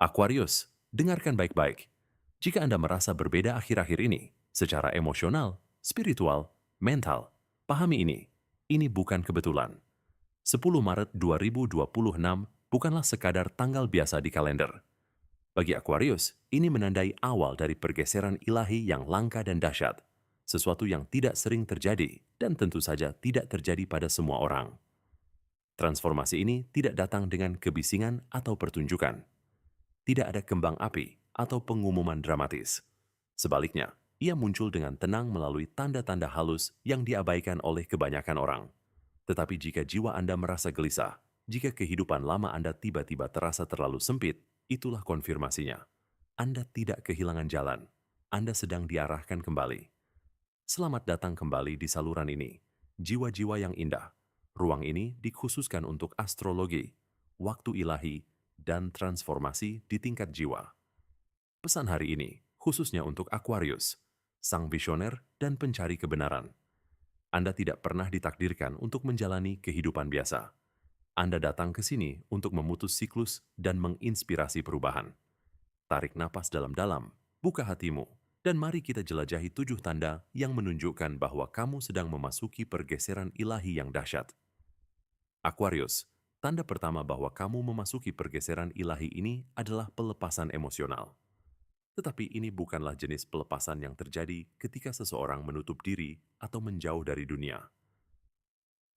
Aquarius, dengarkan baik-baik. Jika Anda merasa berbeda akhir-akhir ini, secara emosional, spiritual, mental, pahami ini. Ini bukan kebetulan. 10 Maret 2026 bukanlah sekadar tanggal biasa di kalender. Bagi Aquarius, ini menandai awal dari pergeseran ilahi yang langka dan dahsyat. Sesuatu yang tidak sering terjadi dan tentu saja tidak terjadi pada semua orang. Transformasi ini tidak datang dengan kebisingan atau pertunjukan. Tidak ada kembang api atau pengumuman dramatis. Sebaliknya, ia muncul dengan tenang melalui tanda-tanda halus yang diabaikan oleh kebanyakan orang. Tetapi jika jiwa Anda merasa gelisah, jika kehidupan lama Anda tiba-tiba terasa terlalu sempit, itulah konfirmasinya. Anda tidak kehilangan jalan. Anda sedang diarahkan kembali. Selamat datang kembali di saluran ini. Jiwa-jiwa yang indah. Ruang ini dikhususkan untuk astrologi, waktu ilahi, dan transformasi di tingkat jiwa. Pesan hari ini khususnya untuk Aquarius, sang visioner dan pencari kebenaran. Anda tidak pernah ditakdirkan untuk menjalani kehidupan biasa. Anda datang ke sini untuk memutus siklus dan menginspirasi perubahan. Tarik napas dalam-dalam, buka hatimu, dan mari kita jelajahi 7 tanda yang menunjukkan bahwa kamu sedang memasuki pergeseran ilahi yang dahsyat. Aquarius, tanda pertama bahwa kamu memasuki pergeseran ilahi ini adalah pelepasan emosional. Tetapi ini bukanlah jenis pelepasan yang terjadi ketika seseorang menutup diri atau menjauh dari dunia.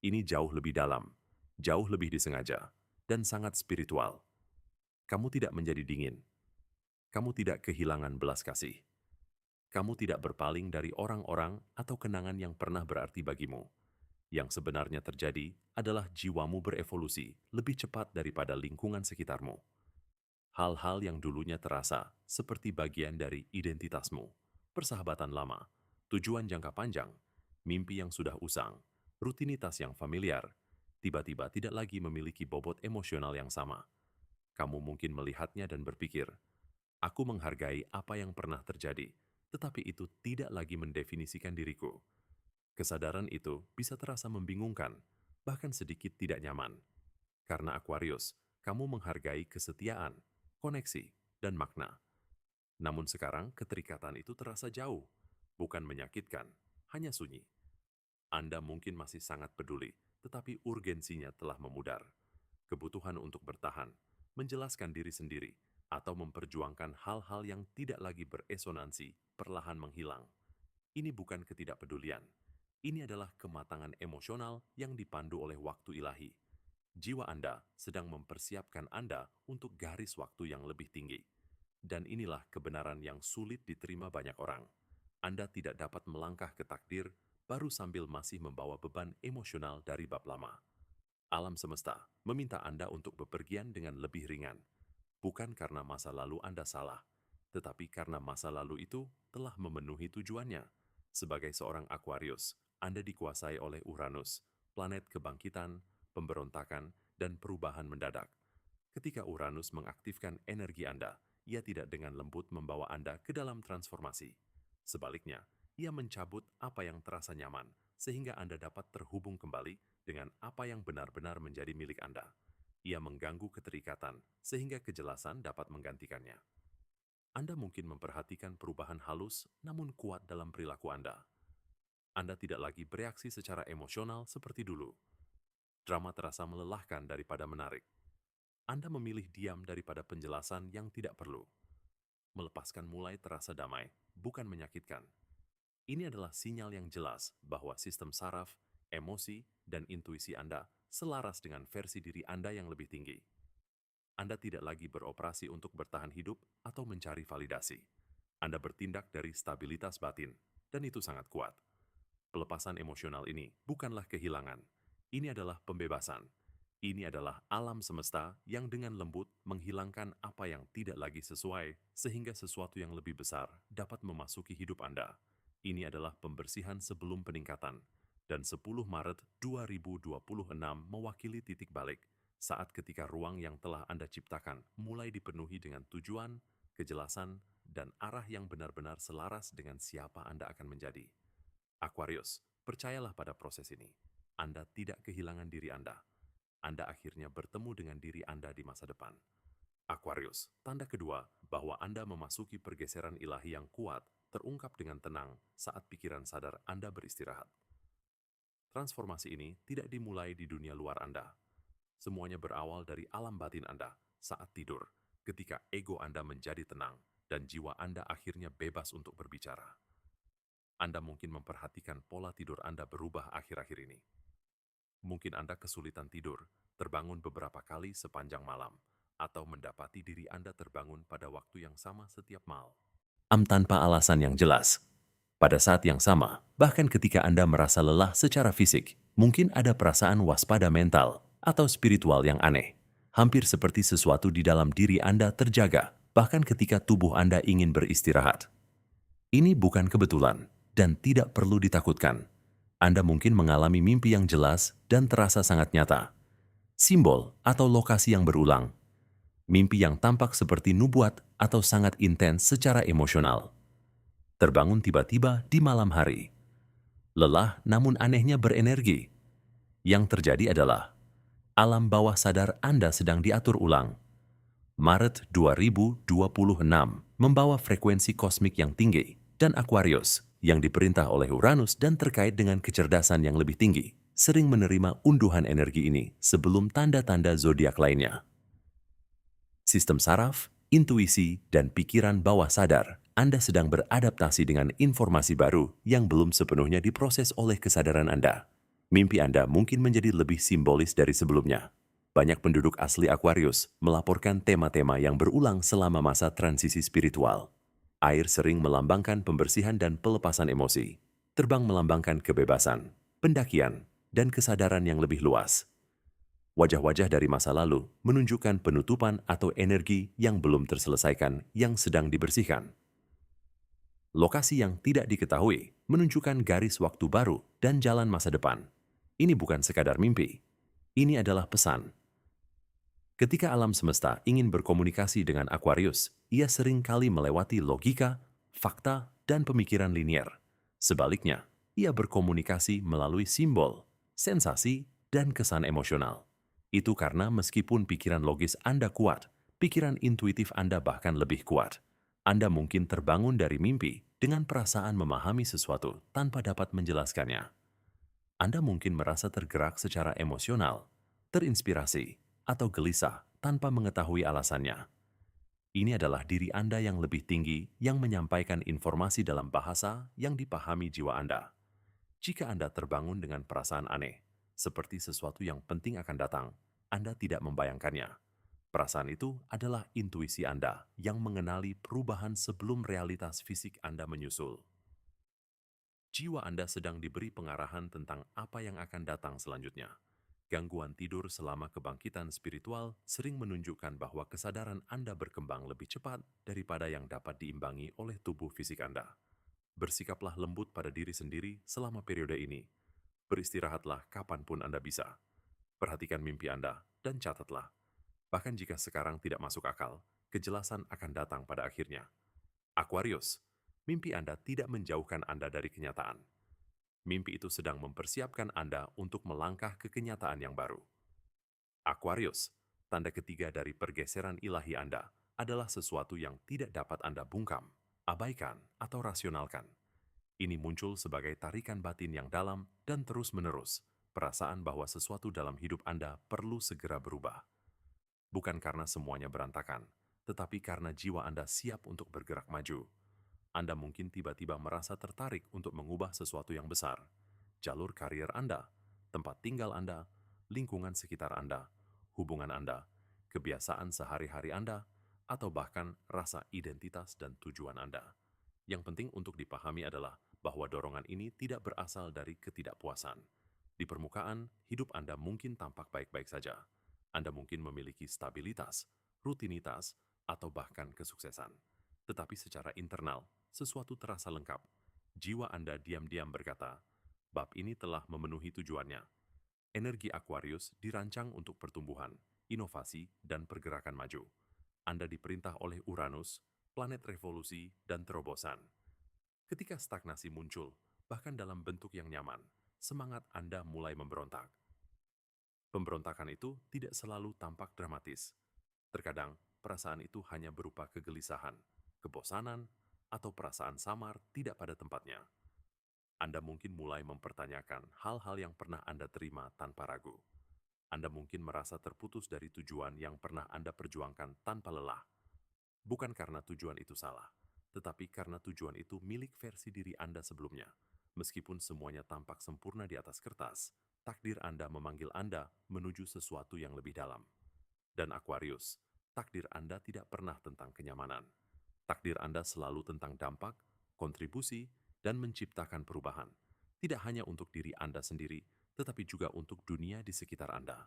Ini jauh lebih dalam, jauh lebih disengaja, dan sangat spiritual. Kamu tidak menjadi dingin. Kamu tidak kehilangan belas kasih. Kamu tidak berpaling dari orang-orang atau kenangan yang pernah berarti bagimu. Yang sebenarnya terjadi adalah jiwamu berevolusi lebih cepat daripada lingkungan sekitarmu. Hal-hal yang dulunya terasa seperti bagian dari identitasmu, persahabatan lama, tujuan jangka panjang, mimpi yang sudah usang, rutinitas yang familiar, tiba-tiba tidak lagi memiliki bobot emosional yang sama. Kamu mungkin melihatnya dan berpikir, "Aku menghargai apa yang pernah terjadi, tetapi itu tidak lagi mendefinisikan diriku." Kesadaran itu bisa terasa membingungkan, bahkan sedikit tidak nyaman. Karena Aquarius, kamu menghargai kesetiaan, koneksi, dan makna. Namun sekarang keterikatan itu terasa jauh, bukan menyakitkan, hanya sunyi. Anda mungkin masih sangat peduli, tetapi urgensinya telah memudar. Kebutuhan untuk bertahan, menjelaskan diri sendiri, atau memperjuangkan hal-hal yang tidak lagi beresonansi perlahan menghilang. Ini bukan ketidakpedulian. Ini adalah kematangan emosional yang dipandu oleh waktu ilahi. Jiwa Anda sedang mempersiapkan Anda untuk garis waktu yang lebih tinggi. Dan inilah kebenaran yang sulit diterima banyak orang. Anda tidak dapat melangkah ke takdir baru sambil masih membawa beban emosional dari bab lama. Alam semesta meminta Anda untuk bepergian dengan lebih ringan. Bukan karena masa lalu Anda salah, tetapi karena masa lalu itu telah memenuhi tujuannya. Sebagai seorang Aquarius, Anda dikuasai oleh Uranus, planet kebangkitan, pemberontakan, dan perubahan mendadak. Ketika Uranus mengaktifkan energi Anda, ia tidak dengan lembut membawa Anda ke dalam transformasi. Sebaliknya, ia mencabut apa yang terasa nyaman, sehingga Anda dapat terhubung kembali dengan apa yang benar-benar menjadi milik Anda. Ia mengganggu keterikatan, sehingga kejelasan dapat menggantikannya. Anda mungkin memperhatikan perubahan halus namun kuat dalam perilaku Anda. Anda tidak lagi bereaksi secara emosional seperti dulu. Drama terasa melelahkan daripada menarik. Anda memilih diam daripada penjelasan yang tidak perlu. Melepaskan mulai terasa damai, bukan menyakitkan. Ini adalah sinyal yang jelas bahwa sistem saraf, emosi, dan intuisi Anda selaras dengan versi diri Anda yang lebih tinggi. Anda tidak lagi beroperasi untuk bertahan hidup atau mencari validasi. Anda bertindak dari stabilitas batin, dan itu sangat kuat. Pelepasan emosional ini bukanlah kehilangan. Ini adalah pembebasan. Ini adalah alam semesta yang dengan lembut menghilangkan apa yang tidak lagi sesuai sehingga sesuatu yang lebih besar dapat memasuki hidup Anda. Ini adalah pembersihan sebelum peningkatan. Dan 10 Maret 2026 mewakili titik balik saat ketika ruang yang telah Anda ciptakan mulai dipenuhi dengan tujuan, kejelasan, dan arah yang benar-benar selaras dengan siapa Anda akan menjadi. Aquarius, percayalah pada proses ini. Anda tidak kehilangan diri Anda. Anda akhirnya bertemu dengan diri Anda di masa depan. Aquarius, tanda kedua bahwa Anda memasuki pergeseran ilahi yang kuat, terungkap dengan tenang saat pikiran sadar Anda beristirahat. Transformasi ini tidak dimulai di dunia luar Anda. Semuanya berawal dari alam batin Anda saat tidur, ketika ego Anda menjadi tenang dan jiwa Anda akhirnya bebas untuk berbicara. Anda mungkin memperhatikan pola tidur Anda berubah akhir-akhir ini. Mungkin Anda kesulitan tidur, terbangun beberapa kali sepanjang malam, atau mendapati diri Anda terbangun pada waktu yang sama setiap malam. Tanpa alasan yang jelas. Pada saat yang sama, bahkan ketika Anda merasa lelah secara fisik, mungkin ada perasaan waspada mental atau spiritual yang aneh. Hampir seperti sesuatu di dalam diri Anda terjaga, bahkan ketika tubuh Anda ingin beristirahat. Ini bukan kebetulan dan tidak perlu ditakutkan. Anda mungkin mengalami mimpi yang jelas dan terasa sangat nyata. Simbol atau lokasi yang berulang. Mimpi yang tampak seperti nubuat atau sangat intens secara emosional. Terbangun tiba-tiba di malam hari. Lelah namun anehnya berenergi. Yang terjadi adalah alam bawah sadar Anda sedang diatur ulang. Maret 2026 membawa frekuensi kosmik yang tinggi dan Aquarius yang diperintah oleh Uranus dan terkait dengan kecerdasan yang lebih tinggi sering menerima unduhan energi ini sebelum tanda-tanda zodiak lainnya. Sistem saraf, intuisi, dan pikiran bawah sadar Anda sedang beradaptasi dengan informasi baru yang belum sepenuhnya diproses oleh kesadaran Anda. Mimpi Anda mungkin menjadi lebih simbolis dari sebelumnya. Banyak penduduk asli Aquarius melaporkan tema-tema yang berulang selama masa transisi spiritual. Air sering melambangkan pembersihan dan pelepasan emosi. Terbang melambangkan kebebasan, pendakian, dan kesadaran yang lebih luas. Wajah-wajah dari masa lalu menunjukkan penutupan atau energi yang belum terselesaikan yang sedang dibersihkan. Lokasi yang tidak diketahui menunjukkan garis waktu baru dan jalan masa depan. Ini bukan sekadar mimpi. Ini adalah pesan. Ketika alam semesta ingin berkomunikasi dengan Aquarius, ia sering kali melewati logika, fakta, dan pemikiran linier. Sebaliknya, ia berkomunikasi melalui simbol, sensasi, dan kesan emosional. Itu karena meskipun pikiran logis Anda kuat, pikiran intuitif Anda bahkan lebih kuat. Anda mungkin terbangun dari mimpi dengan perasaan memahami sesuatu tanpa dapat menjelaskannya. Anda mungkin merasa tergerak secara emosional, terinspirasi, atau gelisah tanpa mengetahui alasannya. Ini adalah diri Anda yang lebih tinggi yang menyampaikan informasi dalam bahasa yang dipahami jiwa Anda. Jika Anda terbangun dengan perasaan aneh, seperti sesuatu yang penting akan datang, Anda tidak membayangkannya. Perasaan itu adalah intuisi Anda yang mengenali perubahan sebelum realitas fisik Anda menyusul. Jiwa Anda sedang diberi pengarahan tentang apa yang akan datang selanjutnya. Gangguan tidur selama kebangkitan spiritual sering menunjukkan bahwa kesadaran Anda berkembang lebih cepat daripada yang dapat diimbangi oleh tubuh fisik Anda. Bersikaplah lembut pada diri sendiri selama periode ini. Beristirahatlah kapanpun Anda bisa. Perhatikan mimpi Anda dan catatlah. Bahkan jika sekarang tidak masuk akal, kejelasan akan datang pada akhirnya. Aquarius, mimpi Anda tidak menjauhkan Anda dari kenyataan. Mimpi itu sedang mempersiapkan Anda untuk melangkah ke kenyataan yang baru. Aquarius, tanda ketiga dari pergeseran ilahi Anda, adalah sesuatu yang tidak dapat Anda bungkam, abaikan, atau rasionalkan. Ini muncul sebagai tarikan batin yang dalam dan terus-menerus, perasaan bahwa sesuatu dalam hidup Anda perlu segera berubah. Bukan karena semuanya berantakan, tetapi karena jiwa Anda siap untuk bergerak maju. Anda mungkin tiba-tiba merasa tertarik untuk mengubah sesuatu yang besar. Jalur karir Anda, tempat tinggal Anda, lingkungan sekitar Anda, hubungan Anda, kebiasaan sehari-hari Anda, atau bahkan rasa identitas dan tujuan Anda. Yang penting untuk dipahami adalah bahwa dorongan ini tidak berasal dari ketidakpuasan. Di permukaan, hidup Anda mungkin tampak baik-baik saja. Anda mungkin memiliki stabilitas, rutinitas, atau bahkan kesuksesan. Tetapi secara internal, sesuatu terasa lengkap. Jiwa Anda diam-diam berkata, bab ini telah memenuhi tujuannya. Energi Aquarius dirancang untuk pertumbuhan, inovasi, dan pergerakan maju. Anda diperintah oleh Uranus, planet revolusi, dan terobosan. Ketika stagnasi muncul, bahkan dalam bentuk yang nyaman, semangat Anda mulai memberontak. Pemberontakan itu tidak selalu tampak dramatis. Terkadang, perasaan itu hanya berupa kegelisahan, kebosanan, atau perasaan samar tidak pada tempatnya. Anda mungkin mulai mempertanyakan hal-hal yang pernah Anda terima tanpa ragu. Anda mungkin merasa terputus dari tujuan yang pernah Anda perjuangkan tanpa lelah. Bukan karena tujuan itu salah, tetapi karena tujuan itu milik versi diri Anda sebelumnya. Meskipun semuanya tampak sempurna di atas kertas, takdir Anda memanggil Anda menuju sesuatu yang lebih dalam. Dan Aquarius, takdir Anda tidak pernah tentang kenyamanan. Takdir Anda selalu tentang dampak, kontribusi, dan menciptakan perubahan. Tidak hanya untuk diri Anda sendiri, tetapi juga untuk dunia di sekitar Anda.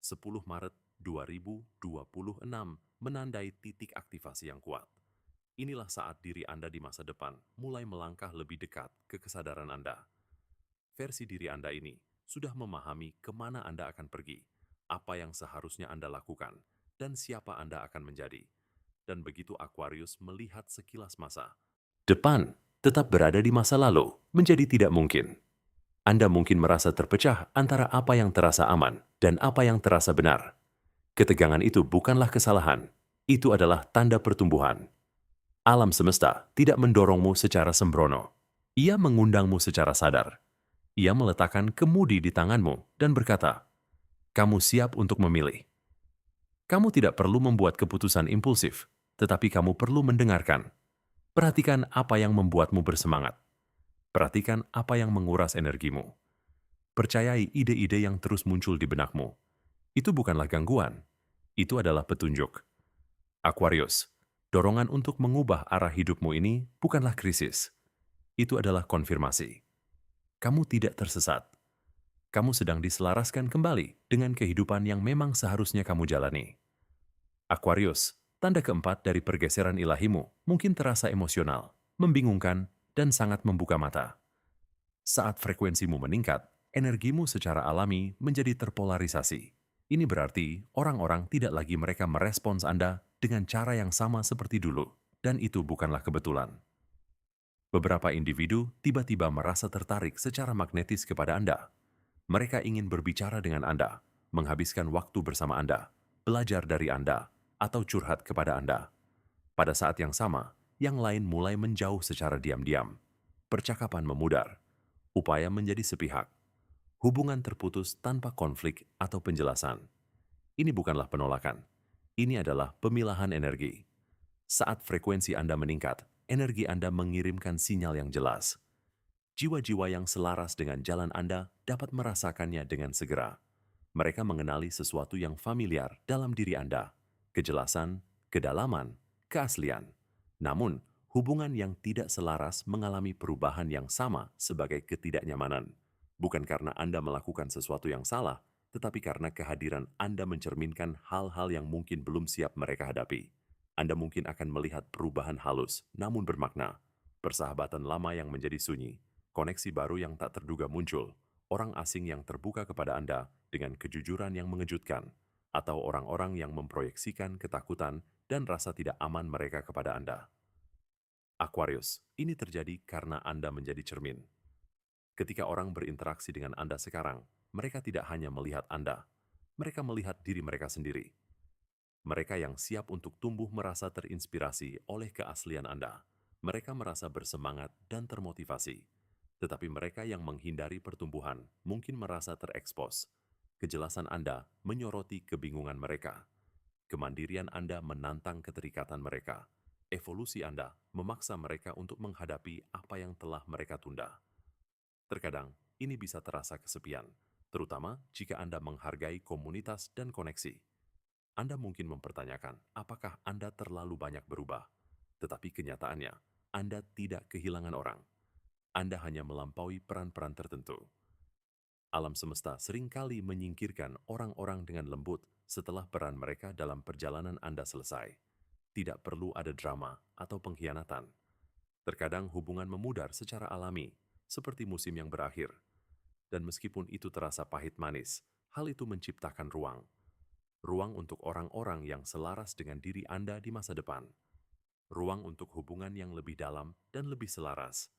10 Maret 2026 menandai titik aktivasi yang kuat. Inilah saat diri Anda di masa depan mulai melangkah lebih dekat ke kesadaran Anda. Versi diri Anda ini sudah memahami kemana Anda akan pergi, apa yang seharusnya Anda lakukan, dan siapa Anda akan menjadi. Dan begitu Aquarius melihat sekilas masa depan tetap berada di masa lalu menjadi tidak mungkin. Anda mungkin merasa terpecah antara apa yang terasa aman dan apa yang terasa benar. Ketegangan itu bukanlah kesalahan, itu adalah tanda pertumbuhan. Alam semesta tidak mendorongmu secara sembrono. Ia mengundangmu secara sadar. Ia meletakkan kemudi di tanganmu dan berkata, "Kamu siap untuk memilih." Kamu tidak perlu membuat keputusan impulsif, tetapi kamu perlu mendengarkan. Perhatikan apa yang membuatmu bersemangat. Perhatikan apa yang menguras energimu. Percayai ide-ide yang terus muncul di benakmu. Itu bukanlah gangguan, itu adalah petunjuk. Aquarius, dorongan untuk mengubah arah hidupmu ini bukanlah krisis. Itu adalah konfirmasi. Kamu tidak tersesat. Kamu sedang diselaraskan kembali dengan kehidupan yang memang seharusnya kamu jalani. Aquarius, tanda keempat dari pergeseran ilahimu mungkin terasa emosional, membingungkan, dan sangat membuka mata. Saat frekuensimu meningkat, energimu secara alami menjadi terpolarisasi. Ini berarti orang-orang tidak lagi mereka merespons Anda dengan cara yang sama seperti dulu, dan itu bukanlah kebetulan. Beberapa individu tiba-tiba merasa tertarik secara magnetis kepada Anda. Mereka ingin berbicara dengan Anda, menghabiskan waktu bersama Anda, belajar dari Anda, atau curhat kepada Anda. Pada saat yang sama, yang lain mulai menjauh secara diam-diam. Percakapan memudar, upaya menjadi sepihak, hubungan terputus tanpa konflik atau penjelasan. Ini bukanlah penolakan, ini adalah pemilahan energi. Saat frekuensi Anda meningkat, energi Anda mengirimkan sinyal yang jelas. Jiwa-jiwa yang selaras dengan jalan Anda dapat merasakannya dengan segera. Mereka mengenali sesuatu yang familiar dalam diri Anda, kejelasan, kedalaman, keaslian. Namun, hubungan yang tidak selaras mengalami perubahan yang sama sebagai ketidaknyamanan. Bukan karena Anda melakukan sesuatu yang salah, tetapi karena kehadiran Anda mencerminkan hal-hal yang mungkin belum siap mereka hadapi. Anda mungkin akan melihat perubahan halus, namun bermakna. Persahabatan lama yang menjadi sunyi, koneksi baru yang tak terduga muncul, orang asing yang terbuka kepada Anda dengan kejujuran yang mengejutkan, atau orang-orang yang memproyeksikan ketakutan dan rasa tidak aman mereka kepada Anda. Aquarius, ini terjadi karena Anda menjadi cermin. Ketika orang berinteraksi dengan Anda sekarang, mereka tidak hanya melihat Anda, mereka melihat diri mereka sendiri. Mereka yang siap untuk tumbuh merasa terinspirasi oleh keaslian Anda. Mereka merasa bersemangat dan termotivasi. Tetapi mereka yang menghindari pertumbuhan mungkin merasa terekspos. Kejelasan Anda menyoroti kebingungan mereka. Kemandirian Anda menantang keterikatan mereka. Evolusi Anda memaksa mereka untuk menghadapi apa yang telah mereka tunda. Terkadang, ini bisa terasa kesepian, terutama jika Anda menghargai komunitas dan koneksi. Anda mungkin mempertanyakan apakah Anda terlalu banyak berubah, tetapi kenyataannya, Anda tidak kehilangan orang. Anda hanya melampaui peran-peran tertentu. Alam semesta seringkali menyingkirkan orang-orang dengan lembut setelah peran mereka dalam perjalanan Anda selesai. Tidak perlu ada drama atau pengkhianatan. Terkadang hubungan memudar secara alami, seperti musim yang berakhir. Dan meskipun itu terasa pahit manis, hal itu menciptakan ruang. Ruang untuk orang-orang yang selaras dengan diri Anda di masa depan. Ruang untuk hubungan yang lebih dalam dan lebih selaras.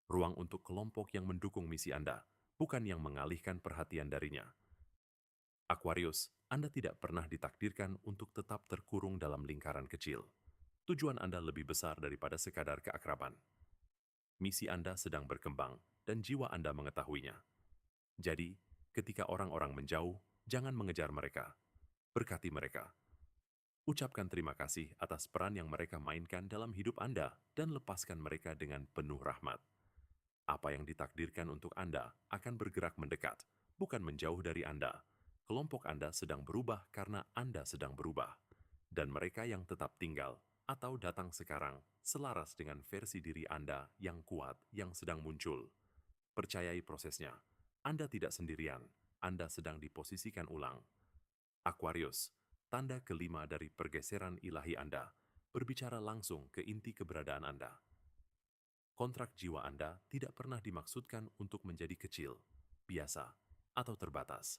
Ruang untuk kelompok yang mendukung misi Anda, bukan yang mengalihkan perhatian darinya. Aquarius, Anda tidak pernah ditakdirkan untuk tetap terkurung dalam lingkaran kecil. Tujuan Anda lebih besar daripada sekadar keakraban. Misi Anda sedang berkembang, dan jiwa Anda mengetahuinya. Jadi, ketika orang-orang menjauh, jangan mengejar mereka. Berkati mereka. Ucapkan terima kasih atas peran yang mereka mainkan dalam hidup Anda dan lepaskan mereka dengan penuh rahmat. Apa yang ditakdirkan untuk Anda akan bergerak mendekat, bukan menjauh dari Anda. Kelompok Anda sedang berubah karena Anda sedang berubah. Dan mereka yang tetap tinggal atau datang sekarang selaras dengan versi diri Anda yang kuat yang sedang muncul. Percayai prosesnya. Anda tidak sendirian. Anda sedang diposisikan ulang. Aquarius, tanda kelima dari pergeseran ilahi Anda, berbicara langsung ke inti keberadaan Anda. Kontrak jiwa Anda tidak pernah dimaksudkan untuk menjadi kecil, biasa, atau terbatas.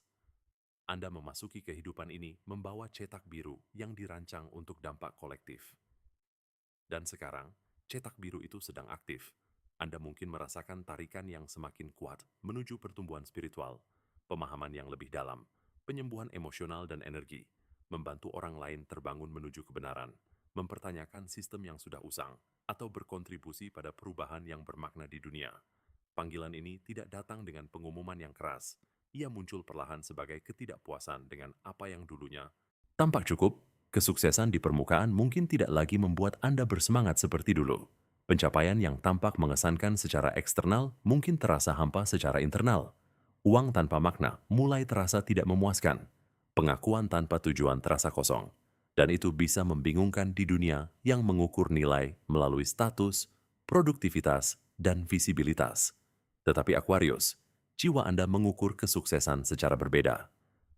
Anda memasuki kehidupan ini membawa cetak biru yang dirancang untuk dampak kolektif. Dan sekarang, cetak biru itu sedang aktif. Anda mungkin merasakan tarikan yang semakin kuat menuju pertumbuhan spiritual, pemahaman yang lebih dalam, penyembuhan emosional dan energi, membantu orang lain terbangun menuju kebenaran, mempertanyakan sistem yang sudah usang, atau berkontribusi pada perubahan yang bermakna di dunia. Panggilan ini tidak datang dengan pengumuman yang keras. Ia muncul perlahan sebagai ketidakpuasan dengan apa yang dulunya tampak cukup. Kesuksesan di permukaan mungkin tidak lagi membuat Anda bersemangat seperti dulu. Pencapaian yang tampak mengesankan secara eksternal mungkin terasa hampa secara internal. Uang tanpa makna mulai terasa tidak memuaskan. Pengakuan tanpa tujuan terasa kosong. Dan itu bisa membingungkan di dunia yang mengukur nilai melalui status, produktivitas, dan visibilitas. Tetapi Aquarius, jiwa Anda mengukur kesuksesan secara berbeda.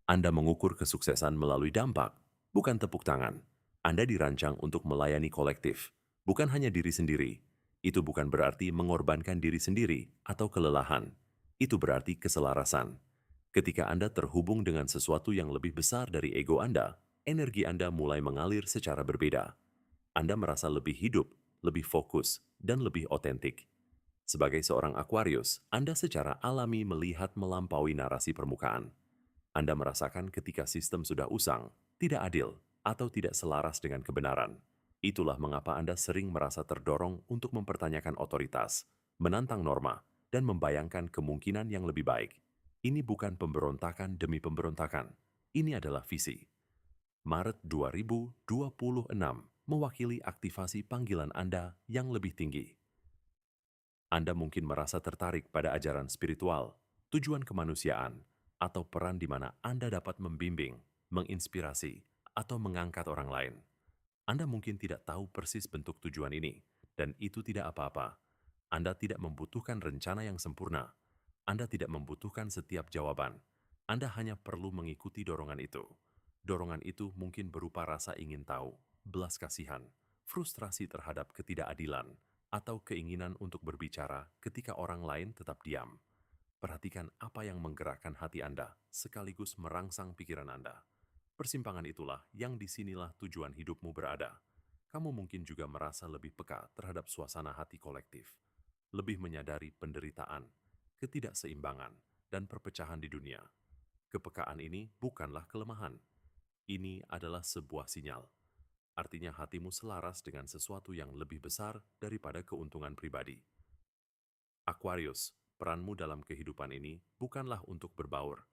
Anda mengukur kesuksesan melalui dampak, bukan tepuk tangan. Anda dirancang untuk melayani kolektif, bukan hanya diri sendiri. Itu bukan berarti mengorbankan diri sendiri atau kelelahan. Itu berarti keselarasan. Ketika Anda terhubung dengan sesuatu yang lebih besar dari ego Anda, energi Anda mulai mengalir secara berbeda. Anda merasa lebih hidup, lebih fokus, dan lebih otentik. Sebagai seorang Aquarius, Anda secara alami melihat melampaui narasi permukaan. Anda merasakan ketika sistem sudah usang, tidak adil, atau tidak selaras dengan kebenaran. Itulah mengapa Anda sering merasa terdorong untuk mempertanyakan otoritas, menantang norma, dan membayangkan kemungkinan yang lebih baik. Ini bukan pemberontakan demi pemberontakan. Ini adalah visi. Maret 2026 mewakili aktivasi panggilan Anda yang lebih tinggi. Anda mungkin merasa tertarik pada ajaran spiritual, tujuan kemanusiaan, atau peran di mana Anda dapat membimbing, menginspirasi, atau mengangkat orang lain. Anda mungkin tidak tahu persis bentuk tujuan ini, dan itu tidak apa-apa. Anda tidak membutuhkan rencana yang sempurna. Anda tidak membutuhkan setiap jawaban. Anda hanya perlu mengikuti dorongan itu. Dorongan itu mungkin berupa rasa ingin tahu, belas kasihan, frustrasi terhadap ketidakadilan, atau keinginan untuk berbicara ketika orang lain tetap diam. Perhatikan apa yang menggerakkan hati Anda, sekaligus merangsang pikiran Anda. Persimpangan itulah yang disinilah tujuan hidupmu berada. Kamu mungkin juga merasa lebih peka terhadap suasana hati kolektif, lebih menyadari penderitaan, ketidakseimbangan, dan perpecahan di dunia. Kepekaan ini bukanlah kelemahan. Ini adalah sebuah sinyal. Artinya hatimu selaras dengan sesuatu yang lebih besar daripada keuntungan pribadi. Aquarius, peranmu dalam kehidupan ini bukanlah untuk berbaur,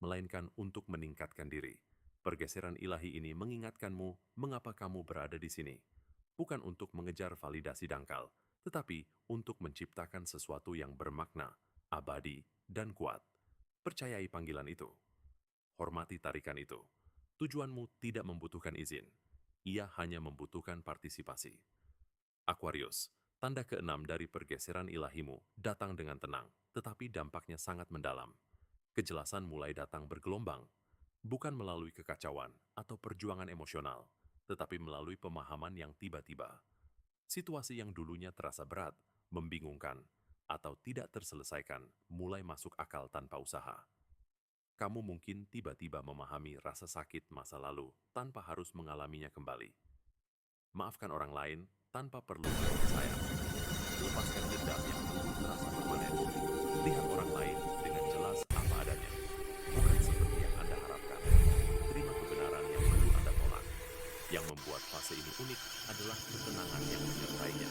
melainkan untuk meningkatkan diri. Pergeseran ilahi ini mengingatkanmu mengapa kamu berada di sini. Bukan untuk mengejar validasi dangkal, tetapi untuk menciptakan sesuatu yang bermakna, abadi, dan kuat. Percayai panggilan itu. Hormati tarikan itu. Tujuanmu tidak membutuhkan izin. Ia hanya membutuhkan partisipasi. Aquarius, tanda keenam dari pergeseran ilahimu datang dengan tenang, tetapi dampaknya sangat mendalam. Kejelasan mulai datang bergelombang, bukan melalui kekacauan atau perjuangan emosional, tetapi melalui pemahaman yang tiba-tiba. Situasi yang dulunya terasa berat, membingungkan, atau tidak terselesaikan mulai masuk akal tanpa usaha. Kamu mungkin tiba-tiba memahami rasa sakit masa lalu tanpa harus mengalaminya kembali. Maafkan orang lain tanpa perlu kasih sayang. Lepaskan dendam yang dulu terasa permanen. Lihat orang lain dengan jelas apa adanya, bukan seperti yang Anda harapkan. Yang membuat fase ini unik adalah ketenangan yang menyertainya.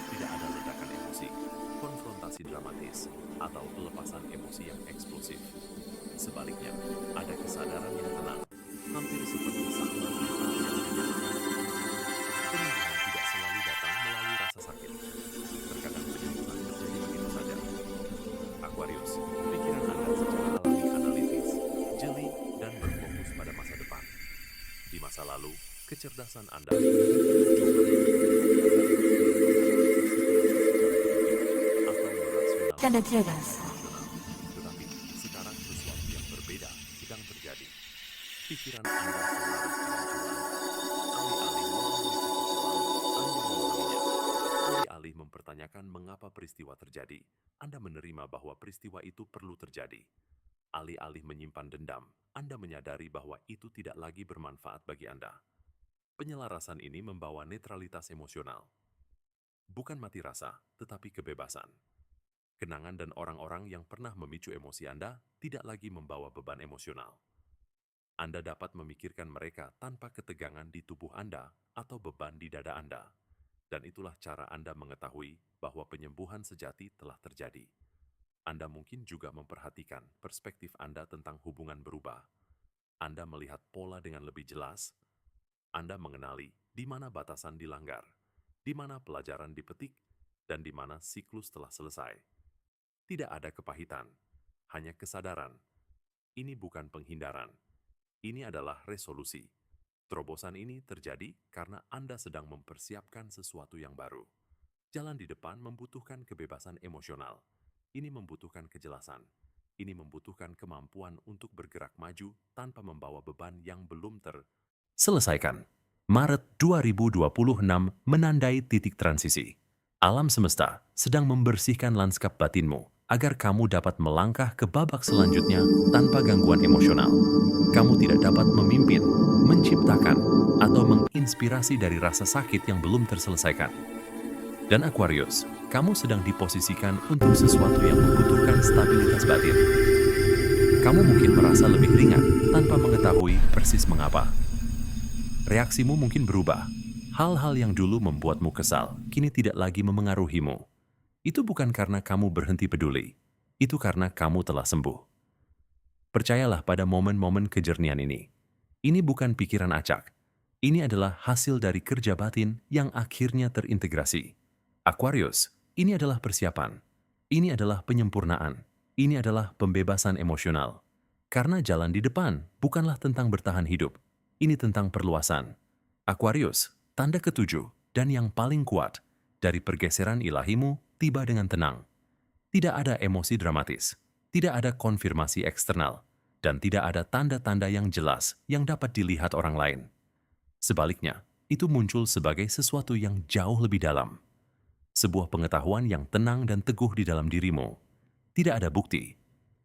Tidak ada ledakan emosi, konfrontasi dramatis, atau pelepasan emosi yang eksplosif. Sebaliknya, ada kesadaran yang tenang, hampir seperti saklar mental yang menyatakan penyembuhan tidak selalu datang melalui rasa sakit. Terkadang penyembuhan terjadi begitu saja. Aquarius, pikiran Anda secara alami analitis, jeli, dan berfokus pada masa depan. Di masa lalu, kecerdasan Anda atau merasional, Tanda cerdas. tetapi sekarang sesuatu yang berbeda sedang terjadi. Pikiran Anda selaras dengan Tuhan. Alih-alih Anda memahaminya. Alih-alih mempertanyakan mengapa peristiwa terjadi, Anda menerima bahwa peristiwa itu perlu terjadi. Alih-alih menyimpan dendam, Anda menyadari bahwa itu tidak lagi bermanfaat bagi Anda. Penyelarasan ini membawa netralitas emosional. Bukan mati rasa, tetapi kebebasan. Kenangan dan orang-orang yang pernah memicu emosi Anda tidak lagi membawa beban emosional. Anda dapat memikirkan mereka tanpa ketegangan di tubuh Anda atau beban di dada Anda. Dan itulah cara Anda mengetahui bahwa penyembuhan sejati telah terjadi. Anda mungkin juga memperhatikan perspektif Anda tentang hubungan berubah. Anda melihat pola dengan lebih jelas. Anda mengenali di mana batasan dilanggar, di mana pelajaran dipetik, dan di mana siklus telah selesai. Tidak ada kepahitan, hanya kesadaran. Ini bukan penghindaran. Ini adalah resolusi. Terobosan ini terjadi karena Anda sedang mempersiapkan sesuatu yang baru. Jalan di depan membutuhkan kebebasan emosional. Ini membutuhkan kejelasan. Ini membutuhkan kemampuan untuk bergerak maju tanpa membawa beban yang belum terselesaikan. Maret 2026 menandai titik transisi. Alam semesta sedang membersihkan lanskap batinmu agar kamu dapat melangkah ke babak selanjutnya tanpa gangguan emosional. Kamu tidak dapat memimpin, menciptakan, atau menginspirasi dari rasa sakit yang belum terselesaikan. Dan Aquarius, kamu sedang diposisikan untuk sesuatu yang membutuhkan stabilitas batin. Kamu mungkin merasa lebih ringan tanpa mengetahui persis mengapa. Reaksimu mungkin berubah. Hal-hal yang dulu membuatmu kesal, kini tidak lagi memengaruhimu. Itu bukan karena kamu berhenti peduli. Itu karena kamu telah sembuh. Percayalah pada momen-momen kejernihan ini. Ini bukan pikiran acak. Ini adalah hasil dari kerja batin yang akhirnya terintegrasi. Aquarius, ini adalah persiapan. Ini adalah penyempurnaan. Ini adalah pembebasan emosional. Karena jalan di depan bukanlah tentang bertahan hidup. Ini tentang perluasan. Aquarius, tanda ketujuh dan yang paling kuat dari pergeseran ilahimu tiba dengan tenang. Tidak ada emosi dramatis, tidak ada konfirmasi eksternal, dan tidak ada tanda-tanda yang jelas yang dapat dilihat orang lain. Sebaliknya, itu muncul sebagai sesuatu yang jauh lebih dalam. Sebuah pengetahuan yang tenang dan teguh di dalam dirimu. Tidak ada bukti,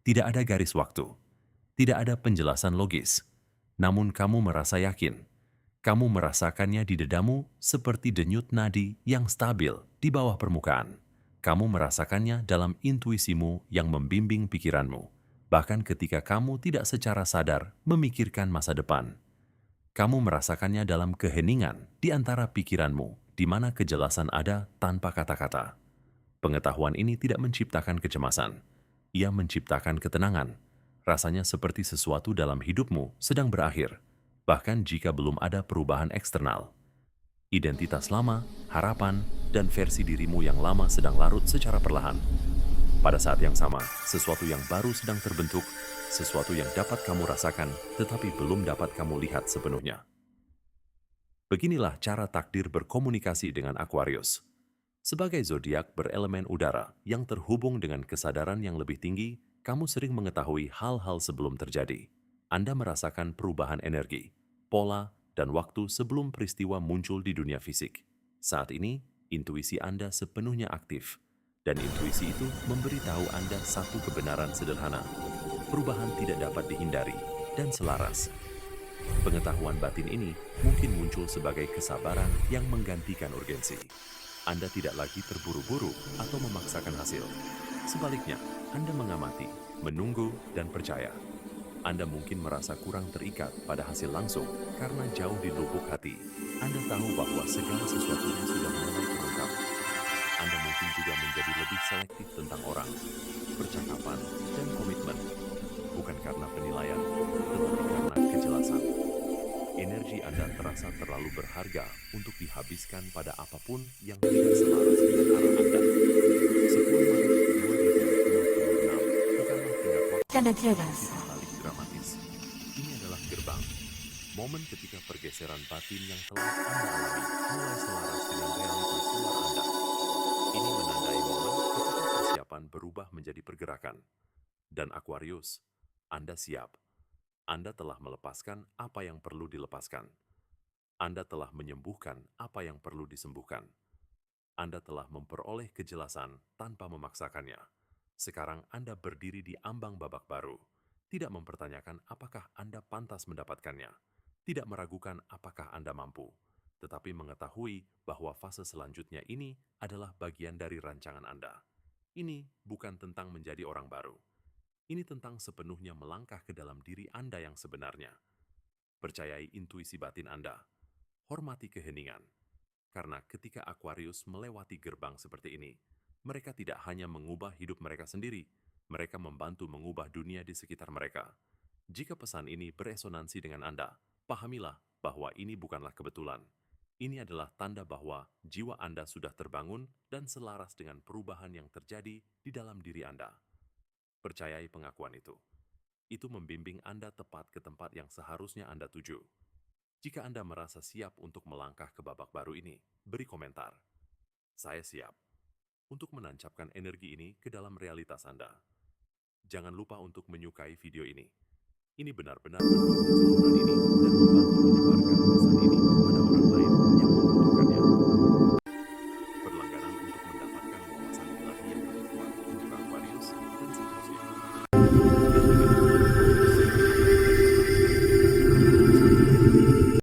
tidak ada garis waktu, tidak ada penjelasan logis. Namun kamu merasa yakin. Kamu merasakannya di dadamu seperti denyut nadi yang stabil di bawah permukaan. Kamu merasakannya dalam intuisimu yang membimbing pikiranmu, bahkan ketika kamu tidak secara sadar memikirkan masa depan. Kamu merasakannya dalam keheningan di antara pikiranmu, di mana kejelasan ada tanpa kata-kata. Pengetahuan ini tidak menciptakan kecemasan. Ia menciptakan ketenangan. Rasanya seperti sesuatu dalam hidupmu sedang berakhir, bahkan jika belum ada perubahan eksternal. Identitas lama, harapan, dan versi dirimu yang lama sedang larut secara perlahan. Pada saat yang sama, sesuatu yang baru sedang terbentuk, sesuatu yang dapat kamu rasakan, tetapi belum dapat kamu lihat sepenuhnya. Beginilah cara takdir berkomunikasi dengan Aquarius. Sebagai zodiak berelemen udara yang terhubung dengan kesadaran yang lebih tinggi, kamu sering mengetahui hal-hal sebelum terjadi. Anda merasakan perubahan energi, pola, dan waktu sebelum peristiwa muncul di dunia fisik. Saat ini, intuisi Anda sepenuhnya aktif, dan intuisi itu memberitahu Anda satu kebenaran sederhana. Perubahan tidak dapat dihindari dan selaras. Pengetahuan batin ini mungkin muncul sebagai kesabaran yang menggantikan urgensi. Anda tidak lagi terburu-buru atau memaksakan hasil. Sebaliknya, Anda mengamati, menunggu, dan percaya. Anda mungkin merasa kurang terikat pada hasil langsung karena jauh di lubuk hati. Anda tahu bahwa segala sesuatunya sudah mulai terungkap. Anda mungkin juga menjadi lebih selektif tentang orang, percakapan, dan komitmen. Bukan karena penilaian, tetapi karena kejelasan. Energi Anda terasa terlalu berharga untuk dihabiskan pada apapun yang tidak selaras dengan arah Anda. 10 Maret 2026 bukanlah tenggat waktu Anda atau terasa. titik balik dramatis. Ini adalah gerbang. Momen ketika pergeseran batin yang telah Anda alami mulai selaras dengan realitas luar Anda. Ini menandai momen ketika persiapan berubah menjadi pergerakan. Dan Aquarius, Anda siap. Anda telah melepaskan apa yang perlu dilepaskan. Anda telah menyembuhkan apa yang perlu disembuhkan. Anda telah memperoleh kejelasan tanpa memaksakannya. Sekarang Anda berdiri di ambang babak baru. Tidak mempertanyakan apakah Anda pantas mendapatkannya. Tidak meragukan apakah Anda mampu. Tetapi mengetahui bahwa fase selanjutnya ini adalah bagian dari rancangan Anda. Ini bukan tentang menjadi orang baru. Ini tentang sepenuhnya melangkah ke dalam diri Anda yang sebenarnya. Percayai intuisi batin Anda. Hormati keheningan. Karena ketika Aquarius melewati gerbang seperti ini, mereka tidak hanya mengubah hidup mereka sendiri, mereka membantu mengubah dunia di sekitar mereka. Jika pesan ini beresonansi dengan Anda, pahamilah bahwa ini bukanlah kebetulan. Ini adalah tanda bahwa jiwa Anda sudah terbangun dan selaras dengan perubahan yang terjadi di dalam diri Anda. Percayai pengakuan itu. Itu membimbing Anda tepat ke tempat yang seharusnya Anda tuju. Jika Anda merasa siap untuk melangkah ke babak baru ini, beri komentar. Saya siap untuk menancapkan energi ini ke dalam realitas Anda. Jangan lupa untuk menyukai video ini. Ini benar-benar mendukung saluran ini dan membantu menyebarkan pesan ini